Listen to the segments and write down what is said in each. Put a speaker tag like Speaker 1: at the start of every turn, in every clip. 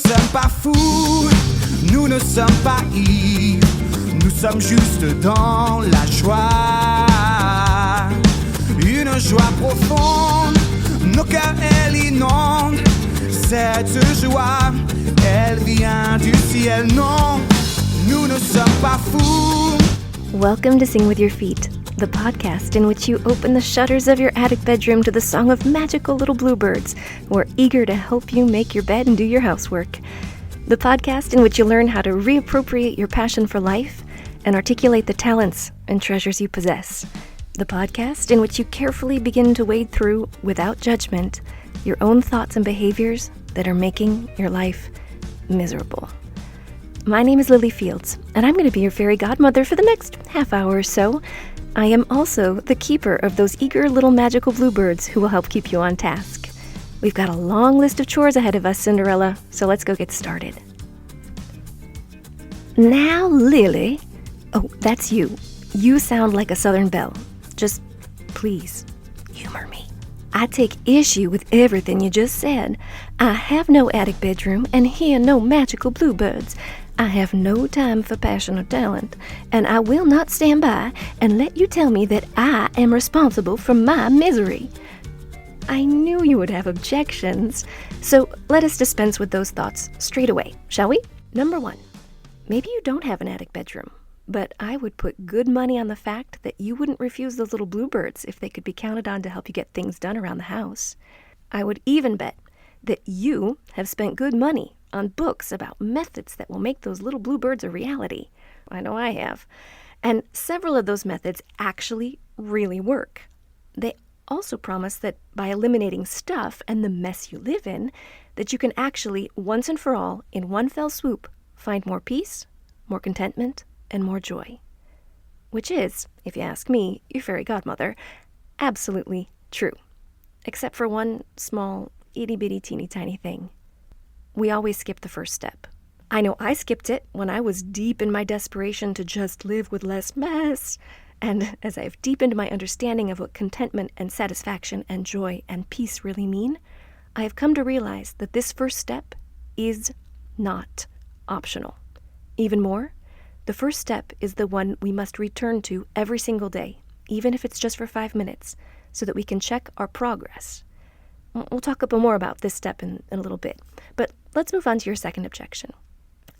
Speaker 1: sommes pas fous, nous ne sommes pas ivres, nous sommes juste dans la joie. Une joie profonde, nos cœurs elle inonde. Cette joie, elle vient du ciel, non, nous ne sommes pas fous.
Speaker 2: Welcome to Sing With Your Feet, the podcast in which you open the shutters of your attic bedroom to the song of magical little bluebirds who are eager to help you make your bed and do your housework. The podcast in which you learn how to reappropriate your passion for life and articulate the talents and treasures you possess. The podcast in which you carefully begin to wade through, without judgment, your own thoughts and behaviors that are making your life miserable. My name is Lily Fields, and I'm going to be your fairy godmother for the next half hour or so. I am also the keeper of those eager little magical bluebirds who will help keep you on task. We've got a long list of chores ahead of us, Cinderella, so let's go get started. Now, Lily. Oh, that's you. You sound like a Southern belle. Just, please, humor me. I take issue with everything you just said. I have no attic bedroom and hear no magical bluebirds. I have no time for passion or talent, and I will not stand by and let you tell me that I am responsible for my misery. I knew you would have objections, so let us dispense with those thoughts straight away, shall we? Number 1, maybe you don't have an attic bedroom, but I would put good money on the fact that you wouldn't refuse those little bluebirds if they could be counted on to help you get things done around the house. I would even bet that you have spent good money on books about methods that will make those little bluebirds a reality. I know I have. And several of those methods actually really work. They also promise that by eliminating stuff and the mess you live in, that you can actually, once and for all, in one fell swoop, find more peace, more contentment, and more joy. Which is, if you ask me, your fairy godmother, absolutely true. Except for one small, itty-bitty, teeny-tiny thing. We always skip the first step. I know I skipped it when I was deep in my desperation to just live with less mess. And as I've deepened my understanding of what contentment and satisfaction and joy and peace really mean, I have come to realize that this first step is not optional. Even more, the first step is the one we must return to every single day, even if it's just for 5 minutes, so that we can check our progress. We'll talk a bit more about this step in a little bit, but let's move on to your second objection.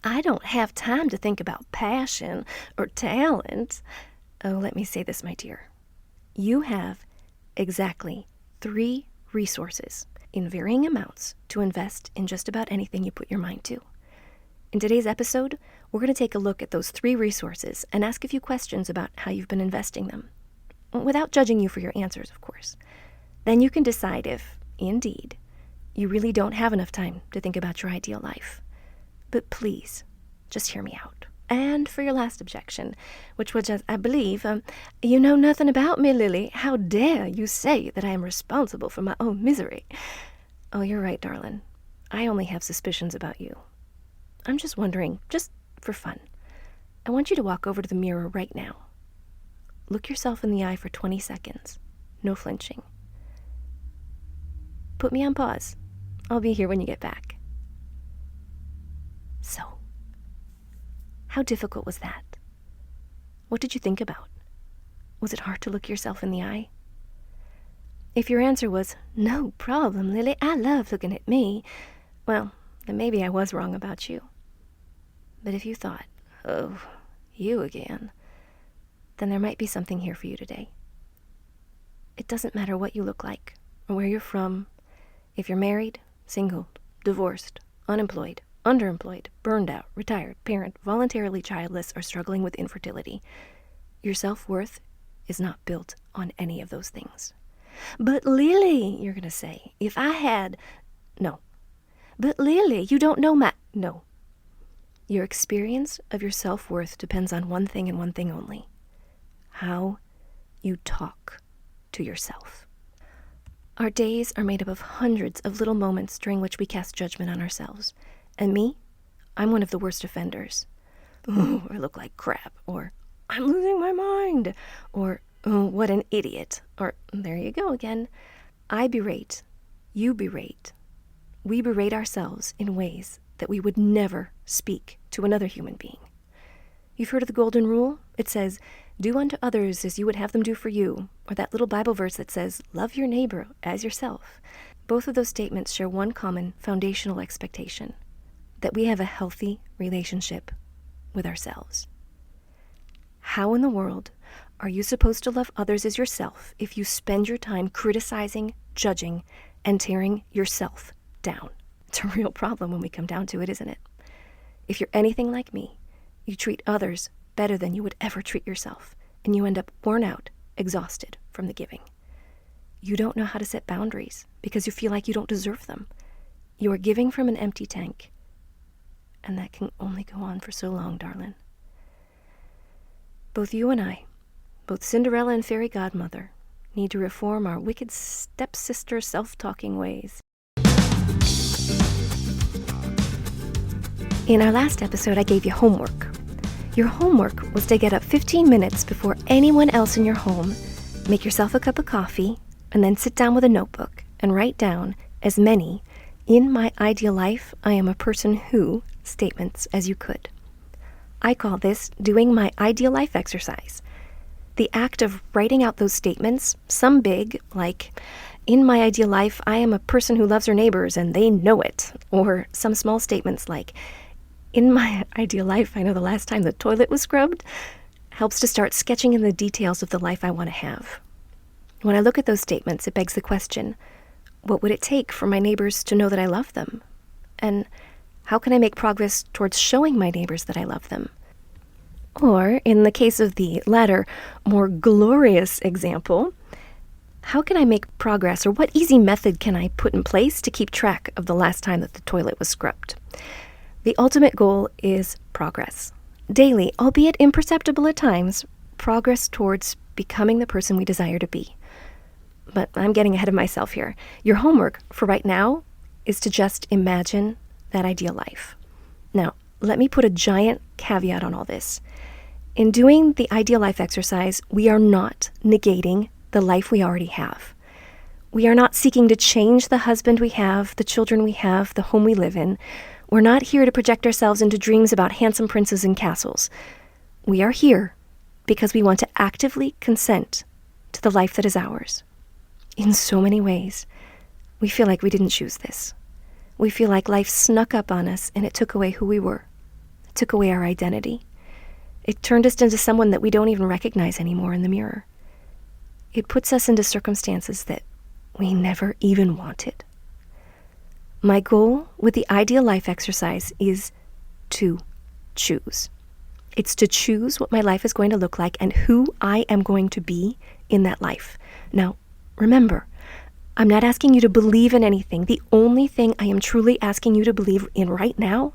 Speaker 2: I don't have time to think about passion or talent. Oh, let me say this, my dear. You have exactly 3 resources in varying amounts to invest in just about anything you put your mind to. In today's episode, we're going to take a look at those 3 resources and ask a few questions about how you've been investing them, without judging you for your answers, of course. Then you can decide if, indeed, you really don't have enough time to think about your ideal life. But please, just hear me out. And for your last objection, which was, I believe, you know nothing about me, Lily. How dare you say that I am responsible for my own misery? Oh, you're right, darling. I only have suspicions about you. I'm just wondering, just for fun, I want you to walk over to the mirror right now. Look yourself in the eye for 20 seconds. No flinching. Put me on pause. I'll be here when you get back. So, how difficult was that? What did you think about? Was it hard to look yourself in the eye? If your answer was, no problem, Lily, I love looking at me, well, then maybe I was wrong about you. But if you thought, oh, you again, then there might be something here for you today. It doesn't matter what you look like, or where you're from, if you're married, single, divorced, unemployed, underemployed, burned out, retired, parent, voluntarily childless, or struggling with infertility. Your self-worth is not built on any of those things. But Lily, you're going to say, if I had... No. But Lily, you don't know No. Your experience of your self-worth depends on one thing and one thing only. How you talk to yourself. Our days are made up of hundreds of little moments during which we cast judgment on ourselves. And me, I'm one of the worst offenders. Oh, I look like crap. Or, I'm losing my mind. Or, oh, what an idiot. Or, there you go again. I berate. You berate. We berate ourselves in ways that we would never speak to another human being. You've heard of the golden rule? It says, do unto others as you would have them do for you. Or that little Bible verse that says, love your neighbor as yourself. Both of those statements share one common foundational expectation, that we have a healthy relationship with ourselves. How in the world are you supposed to love others as yourself if you spend your time criticizing, judging, and tearing yourself down? It's a real problem when we come down to it, isn't it? If you're anything like me, you treat others better than you would ever treat yourself, and you end up worn out, exhausted from the giving. You don't know how to set boundaries because you feel like you don't deserve them. You are giving from an empty tank, and that can only go on for so long, darling. Both you and I, both Cinderella and Fairy Godmother, need to reform our wicked stepsister self-talking ways. In our last episode, I gave you homework. Your homework was to get up 15 minutes before anyone else in your home, make yourself a cup of coffee, and then sit down with a notebook and write down as many "in my ideal life, I am a person who" statements as you could. I call this doing my ideal life exercise. The act of writing out those statements, some big, like, "In my ideal life, I am a person who loves her neighbors and they know it," or some small statements like, "In my ideal life, I know the last time the toilet was scrubbed," helps to start sketching in the details of the life I want to have. When I look at those statements, it begs the question, what would it take for my neighbors to know that I love them? And how can I make progress towards showing my neighbors that I love them? Or, in the case of the latter, more glorious example, how can I make progress, or what easy method can I put in place to keep track of the last time that the toilet was scrubbed? The ultimate goal is progress. Daily, albeit imperceptible at times, progress towards becoming the person we desire to be. But I'm getting ahead of myself here. Your homework for right now is to just imagine that ideal life. Now, let me put a giant caveat on all this. In doing the ideal life exercise, we are not negating the life we already have. We are not seeking to change the husband we have, the children we have, the home we live in. We're not here to project ourselves into dreams about handsome princes and castles. We are here because we want to actively consent to the life that is ours. In so many ways, we feel like we didn't choose this. We feel like life snuck up on us and it took away who we were. It took away our identity. It turned us into someone that we don't even recognize anymore in the mirror. It puts us into circumstances that we never even wanted. My goal with the ideal life exercise is to choose. It's to choose what my life is going to look like and who I am going to be in that life. Now, remember, I'm not asking you to believe in anything. The only thing I am truly asking you to believe in right now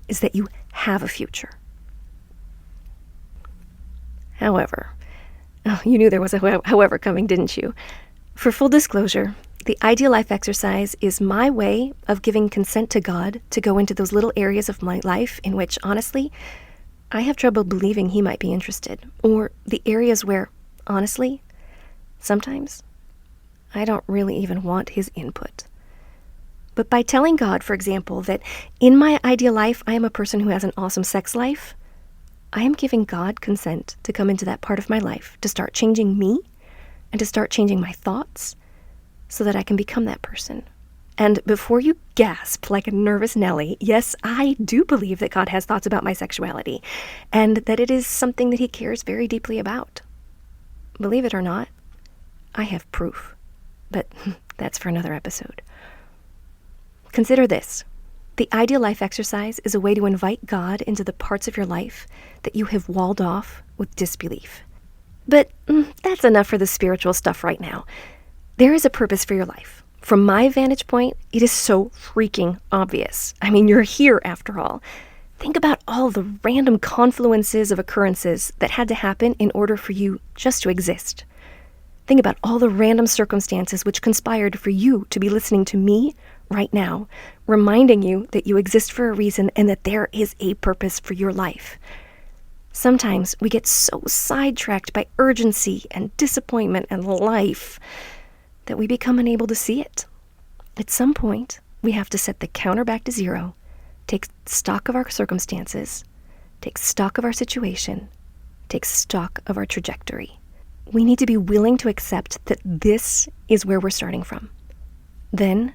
Speaker 2: is that you have a future. However, you knew there was a however coming, didn't you? For full disclosure, the ideal life exercise is my way of giving consent to God to go into those little areas of my life in which, honestly, I have trouble believing He might be interested, or the areas where, honestly, sometimes I don't really even want His input. But by telling God, for example, that in my ideal life, I am a person who has an awesome sex life, I am giving God consent to come into that part of my life, to start changing me, and to start changing my thoughts, so that I can become that person. And before you gasp like a nervous Nelly, yes, I do believe that God has thoughts about my sexuality, and that it is something that He cares very deeply about. Believe it or not, I have proof. But that's for another episode. Consider this. The ideal life exercise is a way to invite God into the parts of your life that you have walled off with disbelief. But that's enough for the spiritual stuff right now. There is a purpose for your life. From my vantage point, it is so freaking obvious. I mean, you're here after all. Think about all the random confluences of occurrences that had to happen in order for you just to exist. Think about all the random circumstances which conspired for you to be listening to me right now, reminding you that you exist for a reason and that there is a purpose for your life. Sometimes we get so sidetracked by urgency and disappointment and life that we become unable to see it. At some point, we have to set the counter back to zero take stock of our circumstances, take stock of our situation, take stock of our trajectory. We need to be willing to accept that this is where we're starting from. Then,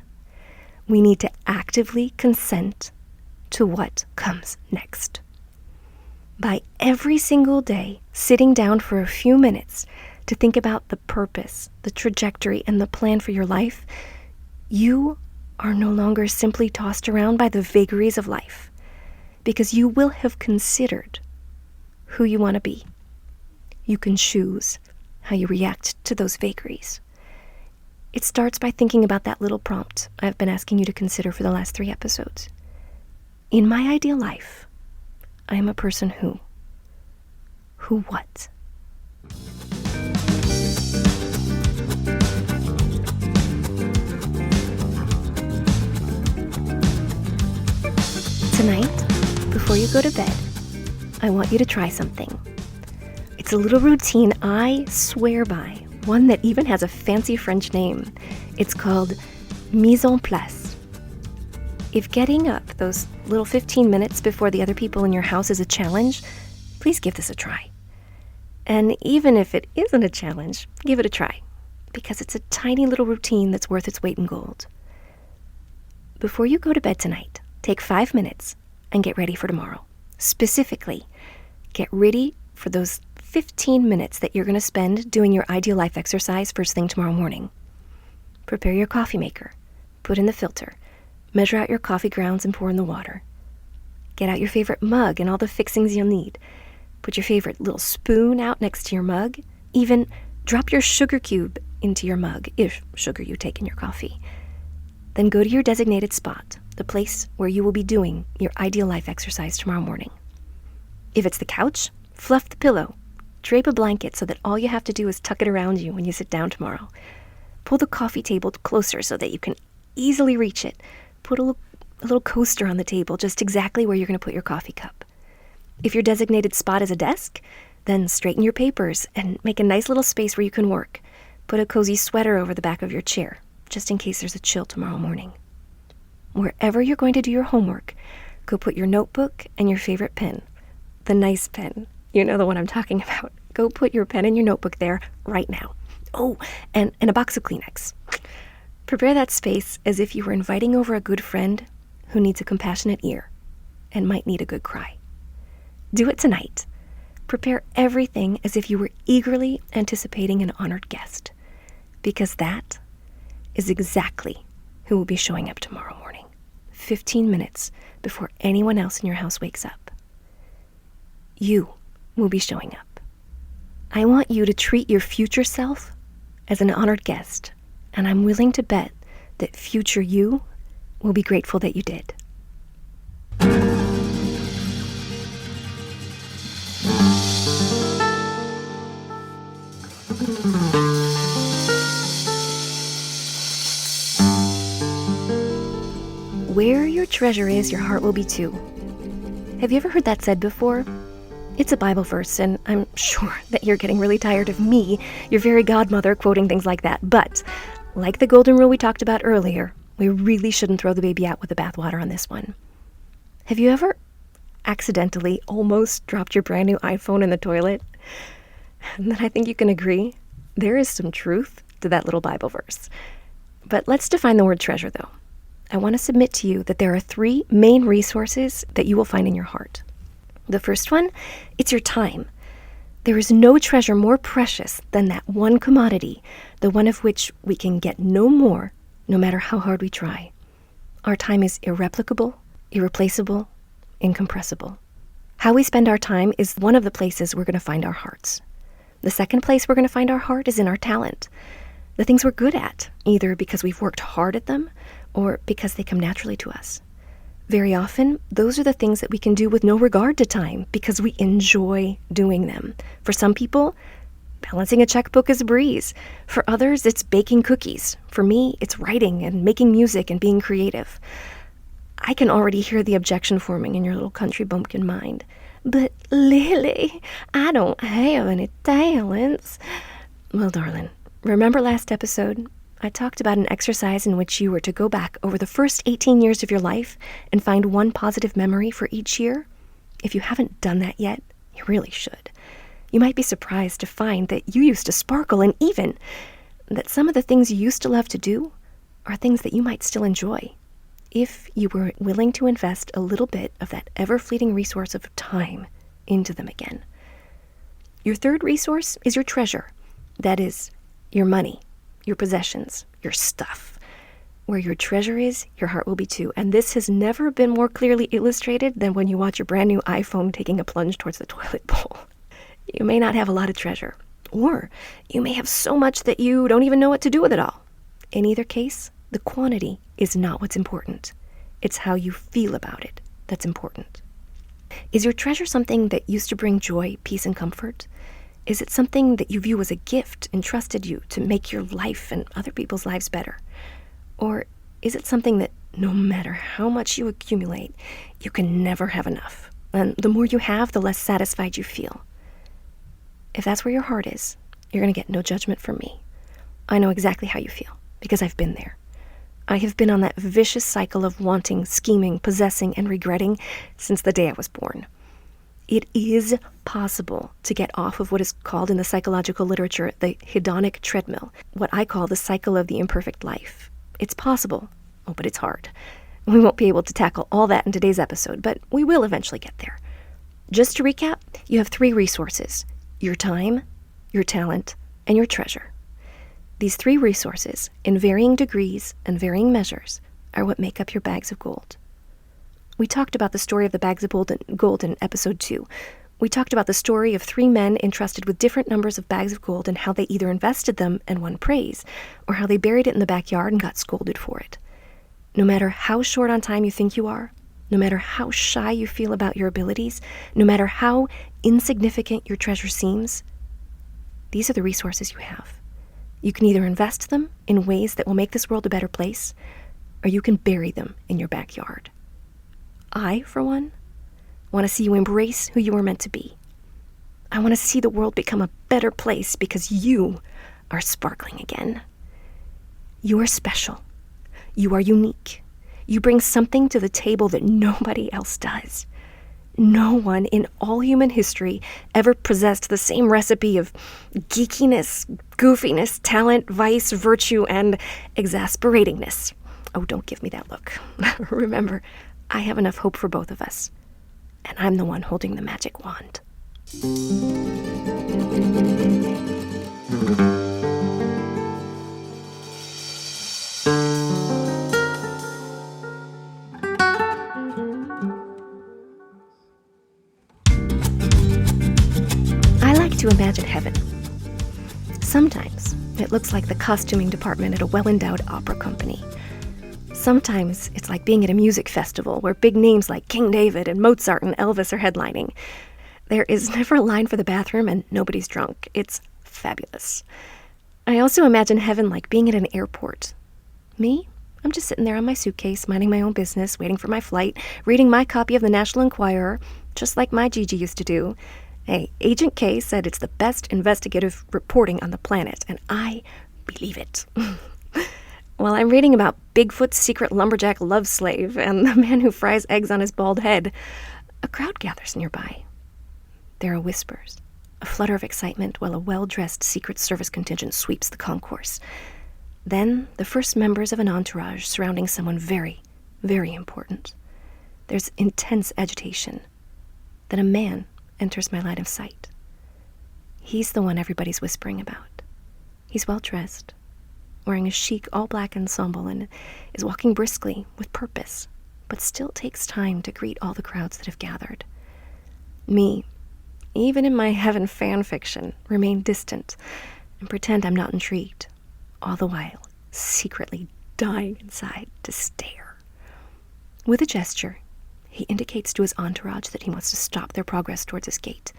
Speaker 2: we need to actively consent to what comes next. By every single day sitting down for a few minutes to think about the purpose, the trajectory, and the plan for your life, you are no longer simply tossed around by the vagaries of life, because you will have considered who you want to be. You can choose how you react to those vagaries. It starts by thinking about that little prompt I've been asking you to consider for the last 3 episodes. In my ideal life, I am a person who? Who what? Tonight, before you go to bed, I want you to try something. It's a little routine I swear by, one that even has a fancy French name. It's called mise en place. If getting up those little 15 minutes before the other people in your house is a challenge, please give this a try. And even if it isn't a challenge, give it a try, because it's a tiny little routine that's worth its weight in gold. Before you go to bed tonight, take 5 minutes and get ready for tomorrow. Specifically, get ready for those 15 minutes that you're going to spend doing your ideal life exercise first thing tomorrow morning. Prepare your coffee maker. Put in the filter. Measure out your coffee grounds and pour in the water. Get out your favorite mug and all the fixings you'll need. Put your favorite little spoon out next to your mug. Even drop your sugar cube into your mug, if sugar you take in your coffee. Then go to your designated spot, the place where you will be doing your ideal life exercise tomorrow morning. If it's the couch, fluff the pillow. Drape a blanket so that all you have to do is tuck it around you when you sit down tomorrow. Pull the coffee table closer so that you can easily reach it. Put a little coaster on the table just exactly where you're going to put your coffee cup. If your designated spot is a desk, then straighten your papers and make a nice little space where you can work. Put a cozy sweater over the back of your chair, just in case there's a chill tomorrow morning. Wherever you're going to do your homework, go put your notebook and your favorite pen. The nice pen. You know the one I'm talking about. Go put your pen and your notebook there right now. Oh, and a box of Kleenex. Prepare that space as if you were inviting over a good friend who needs a compassionate ear and might need a good cry. Do it tonight. Prepare everything as if you were eagerly anticipating an honored guest, because that is exactly who will be showing up tomorrow morning, 15 minutes before anyone else in your house wakes up. You will be showing up. I want you to treat your future self as an honored guest, and I'm willing to bet that future you will be grateful that you did. Where your treasure is, your heart will be too. Have you ever heard that said before? It's a Bible verse, and I'm sure that you're getting really tired of me, your fairy godmother, quoting things like that. But, like the golden rule we talked about earlier, we really shouldn't throw the baby out with the bathwater on this one. Have you ever accidentally almost dropped your brand new iPhone in the toilet? And then I think you can agree, there is some truth to that little Bible verse. But let's define the word treasure, though. I want to submit to you that there are 3 main resources that you will find in your heart. The first one, it's your time. There is no treasure more precious than that one commodity, the one of which we can get no more, no matter how hard we try. Our time is irreplicable, irreplaceable, incompressible. How we spend our time is one of the places we're going to find our hearts. The second place we're going to find our heart is in our talent. The things we're good at, either because we've worked hard at them or because they come naturally to us. Very often, those are the things that we can do with no regard to time because we enjoy doing them. For some people, balancing a checkbook is a breeze. For others, it's baking cookies. For me, it's writing and making music and being creative. I can already hear the objection forming in your little country bumpkin mind. But Lily, I don't have any talents. Well, darling, remember last episode? I talked about an exercise in which you were to go back over the first 18 years of your life and find one positive memory for each year. If you haven't done that yet, you really should. You might be surprised to find that you used to sparkle, and even that some of the things you used to love to do are things that you might still enjoy, if you were willing to invest a little bit of that ever-fleeting resource of time into them again. Your third resource is your treasure. That is, your money, your possessions, your stuff. Where your treasure is, your heart will be too. And this has never been more clearly illustrated than when you watch your brand new iPhone taking a plunge towards the toilet bowl. You may not have a lot of treasure, or you may have so much that you don't even know what to do with it all. In either case, the quantity is not what's important. It's how you feel about it that's important. Is your treasure something that used to bring joy, peace, and comfort? Is it something that you view as a gift entrusted you to make your life and other people's lives better? Or is it something that no matter how much you accumulate, you can never have enough? And the more you have, the less satisfied you feel. If that's where your heart is, you're going to get no judgment from me. I know exactly how you feel, because I've been there. I have been on that vicious cycle of wanting, scheming, possessing, and regretting since the day I was born. It is possible to get off of what is called in the psychological literature the hedonic treadmill, what I call the cycle of the imperfect life. It's possible, but it's hard. We won't be able to tackle all that in today's episode, but we will eventually get there. Just to recap, you have 3 resources: your time, your talent, and your treasure. These 3 resources, in varying degrees and varying measures, are what make up your bags of gold. We talked about the story of the bags of gold in episode 2. We talked about the story of 3 men entrusted with different numbers of bags of gold and how they either invested them and won praise, or how they buried it in the backyard and got scolded for it. No matter how short on time you think you are, no matter how shy you feel about your abilities, no matter how insignificant your treasure seems, these are the resources you have. You can either invest them in ways that will make this world a better place, or you can bury them in your backyard. I, for one, want to see you embrace who you were meant to be. I want to see the world become a better place because you are sparkling again. You are special. You are unique. You bring something to the table that nobody else does. No one in all human history ever possessed the same recipe of geekiness, goofiness, talent, vice, virtue, and exasperatingness. Oh, don't give me that look. Remember, I have enough hope for both of us, and I'm the one holding the magic wand. To imagine heaven. Sometimes it looks like the costuming department at a well-endowed opera company. Sometimes it's like being at a music festival where big names like King David and Mozart and Elvis are headlining. There is never a line for the bathroom and nobody's drunk. It's fabulous. I also imagine heaven like being at an airport. Me? I'm just sitting there on my suitcase, minding my own business, waiting for my flight, reading my copy of the National Enquirer, just like my Gigi used to do. Hey, Agent K said it's the best investigative reporting on the planet, and I believe it. While I'm reading about Bigfoot's secret lumberjack love slave and the man who fries eggs on his bald head, a crowd gathers nearby. There are whispers, a flutter of excitement while a well-dressed Secret Service contingent sweeps the concourse. Then the first members of an entourage surrounding someone very, very important. There's intense agitation. Then a man enters my line of sight. He's the one everybody's whispering about. He's well-dressed, wearing a chic all-black ensemble, and is walking briskly with purpose, but still takes time to greet all the crowds that have gathered. Me, even in my heaven fan fiction, remain distant and pretend I'm not intrigued, all the while secretly dying inside to stare. With a gesture, he indicates to his entourage that he wants to stop their progress towards his gate.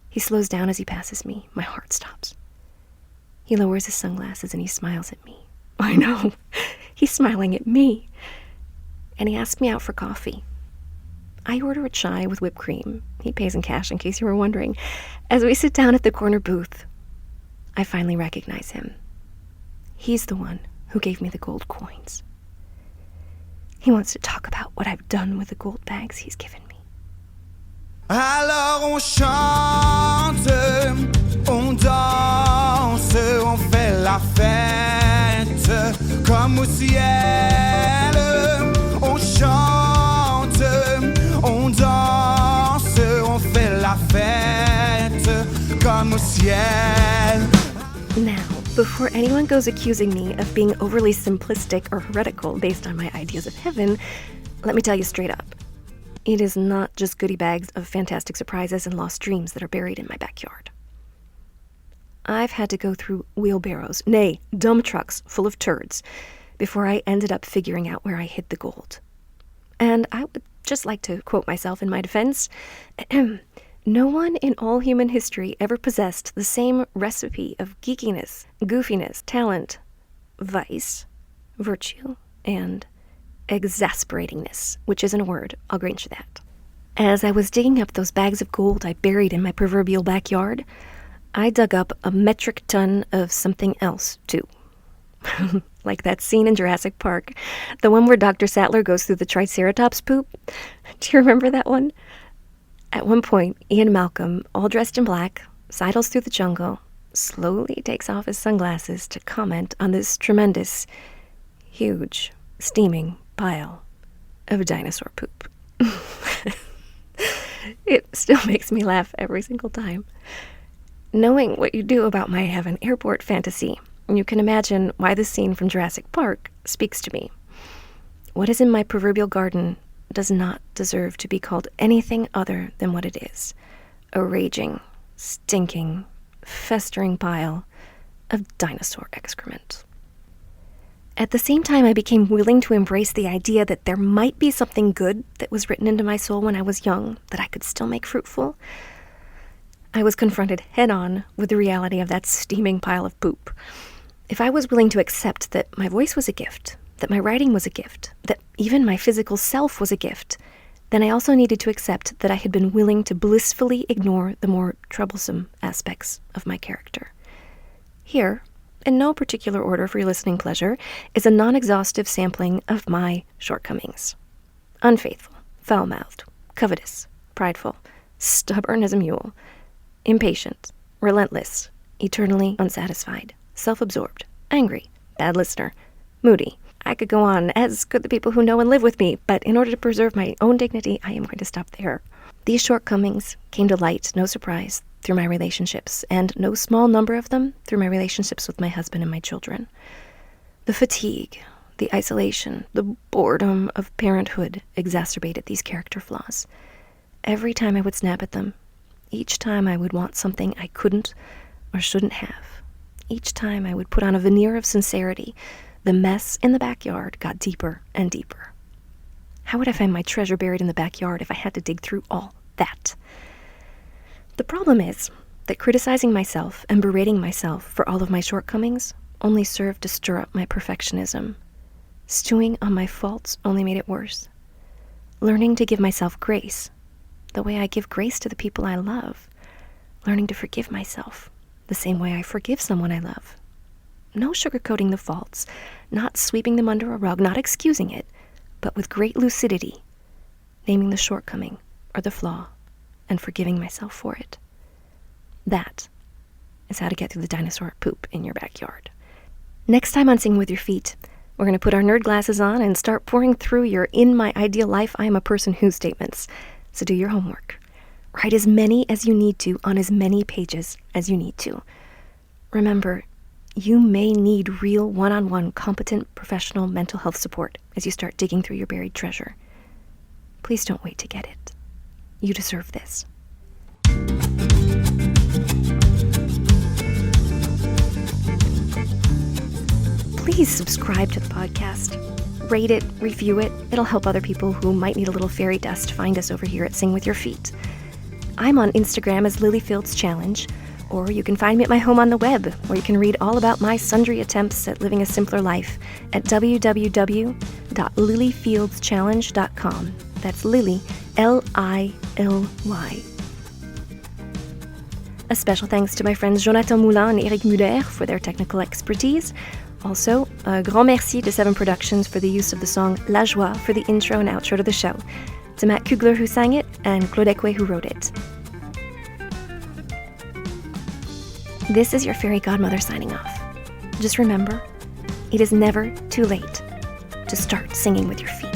Speaker 2: He slows down as he passes me. My heart stops. He lowers his sunglasses and he smiles at me. I know, he's smiling at me. And he asks me out for coffee. I order a chai with whipped cream. He pays in cash, in case you were wondering. As we sit down at the corner booth, I finally recognize him. He's the one who gave me the gold coins. He wants to talk about what I've done with the gold bags he's given me.
Speaker 1: Alors on chante, on danse, on fait la fête comme au ciel. On chante, on danse, on fait la fête comme au ciel.
Speaker 2: Now, before anyone goes accusing me of being overly simplistic or heretical based on my ideas of heaven, let me tell you straight up. It is not just goodie bags of fantastic surprises and lost dreams that are buried in my backyard. I've had to go through wheelbarrows, nay, dump trucks full of turds, before I ended up figuring out where I hid the gold. And I would just like to quote myself in my defense. No one in all human history ever possessed the same recipe of geekiness, goofiness, talent, vice, virtue, and exasperatingness, which isn't a word, I'll grant you that. As I was digging up those bags of gold I buried in my proverbial backyard, I dug up a metric ton of something else, too. Like that scene in Jurassic Park, the one where Dr. Sattler goes through the Triceratops poop. Do you remember that one? At one point, Ian Malcolm, all dressed in black, sidles through the jungle, slowly takes off his sunglasses to comment on this tremendous, huge, steaming pile of dinosaur poop. It still makes me laugh every single time. Knowing what you do about my heaven airport fantasy, you can imagine why this scene from Jurassic Park speaks to me. What is in my proverbial garden does not deserve to be called anything other than what it is: a raging, stinking, festering pile of dinosaur excrement. At the same time, I became willing to embrace the idea that there might be something good that was written into my soul when I was young that I could still make fruitful. I was confronted head-on with the reality of that steaming pile of poop. If I was willing to accept that my voice was a gift, that my writing was a gift, that even my physical self was a gift, then I also needed to accept that I had been willing to blissfully ignore the more troublesome aspects of my character. Here, in no particular order for your listening pleasure, is a non-exhaustive sampling of my shortcomings. Unfaithful, foul-mouthed, covetous, prideful, stubborn as a mule, impatient, relentless, eternally unsatisfied, self-absorbed, angry, bad listener, moody. I could go on, as could the people who know and live with me, but in order to preserve my own dignity, I am going to stop there. These shortcomings came to light, no surprise, through my relationships, and no small number of them through my relationships with my husband and my children. The fatigue, the isolation, the boredom of parenthood exacerbated these character flaws. Every time I would snap at them, each time I would want something I couldn't or shouldn't have, each time I would put on a veneer of sincerity, the mess in the backyard got deeper and deeper. How would I find my treasure buried in the backyard if I had to dig through all that? The problem is that criticizing myself and berating myself for all of my shortcomings only served to stir up my perfectionism. Stewing on my faults only made it worse. Learning to give myself grace, the way I give grace to the people I love. Learning to forgive myself, the same way I forgive someone I love. No sugarcoating the faults, not sweeping them under a rug, not excusing it, but with great lucidity, naming the shortcoming or the flaw and forgiving myself for it. That is how to get through the dinosaur poop in your backyard. Next time on Sing With Your Feet, we're going to put our nerd glasses on and start pouring through your "in my ideal life, I am a person who" statements. So do your homework. Write as many as you need to on as many pages as you need to. Remember, you may need real one-on-one competent professional mental health support as you start digging through your buried treasure. Please don't wait to get it. You deserve this. Please subscribe to the podcast. Rate it, review it. It'll help other people who might need a little fairy dust find us over here at Sing With Your Feet. I'm on Instagram as Lilyfields Challenge, or you can find me at my home on the web, where you can read all about my sundry attempts at living a simpler life at www.lilyfieldschallenge.com. That's Lily, Lily. A special thanks to my friends Jonathan Moulin and Eric Muller for their technical expertise. Also, a grand merci to Seven Productions for the use of the song La Joie for the intro and outro to the show, to Matt Kugler who sang it, and Claude Ekwe who wrote it. This is your fairy godmother signing off. Just remember, it is never too late to start singing with your feet.